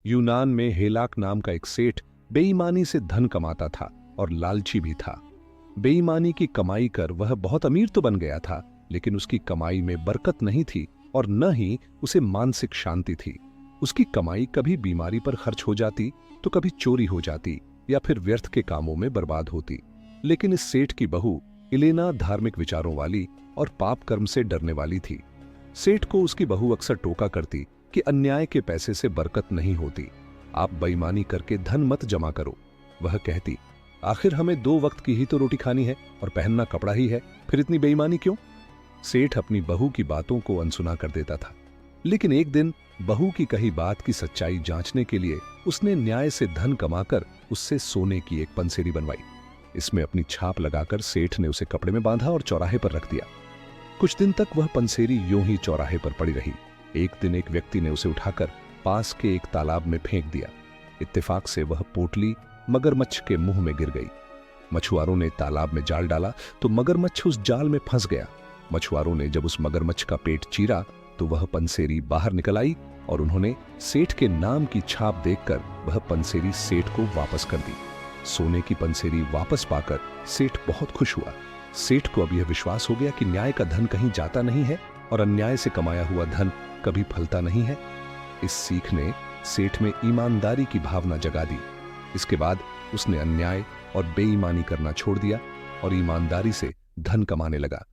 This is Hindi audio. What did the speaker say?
यूनान में हेलाक नाम का एक सेठ बेईमानी से धन कमाता था और लालची भी था। बेईमानी की कमाई कर वह बहुत अमीर तो बन गया था, लेकिन उसकी कमाई में बरकत नहीं थी और न ही उसे मानसिक शांति थी। उसकी कमाई कभी बीमारी पर खर्च हो जाती तो कभी चोरी हो जाती या फिर व्यर्थ के कामों में बर्बाद होती। लेकिन इस सेठ की बहू इलेना धार्मिक विचारों वाली और पाप कर्म से डरने वाली थी। सेठ को उसकी बहू अक्सर टोका करती कि अन्याय के पैसे से बरकत नहीं होती, आप बेईमानी करके धन मत जमा करो। वह कहती, आखिर हमें 2 वक्त की ही तो रोटी खानी है और पहनना कपड़ा ही है, फिर इतनी बेईमानी क्यों? सेठ अपनी बहू की बातों को अनसुना कर देता था। लेकिन एक दिन बहू की कही बात की सच्चाई जांचने के लिए उसने न्याय से धन कमाकर उससे सोने की एक पंसेरी बनवाई। इसमें अपनी छाप लगाकर सेठ ने उसे कपड़े में बांधा और चौराहे पर रख दिया। कुछ दिन तक वह पंसेरी यूं ही चौराहे पर पड़ी रही। एक दिन एक व्यक्ति ने उसे उठाकर पास के एक तालाब में फेंक दिया। इत्तेफाक से वह पोटली मगरमच्छ के मुंह में गिर गई। मछुआरों ने तालाब में जाल डाला तो मगरमच्छ उस जाल में फंस गया। मछुआरों ने जब उस मगरमच्छ का पेट चीरा तो वह पंसेरी बाहर निकल आई और उन्होंने सेठ के नाम की छाप देखकर वह पंसेरी सेठ को वापस कर दी। सोने की पंसेरी वापस पाकर सेठ बहुत खुश हुआ। सेठ को अब यह विश्वास हो गया कि न्याय का धन कहीं जाता नहीं है और अन्याय से कमाया हुआ धन कभी फलता नहीं है। इस सीख ने सेठ में ईमानदारी की भावना जगा दी। इसके बाद उसने अन्याय और बेईमानी करना छोड़ दिया और ईमानदारी से धन कमाने लगा।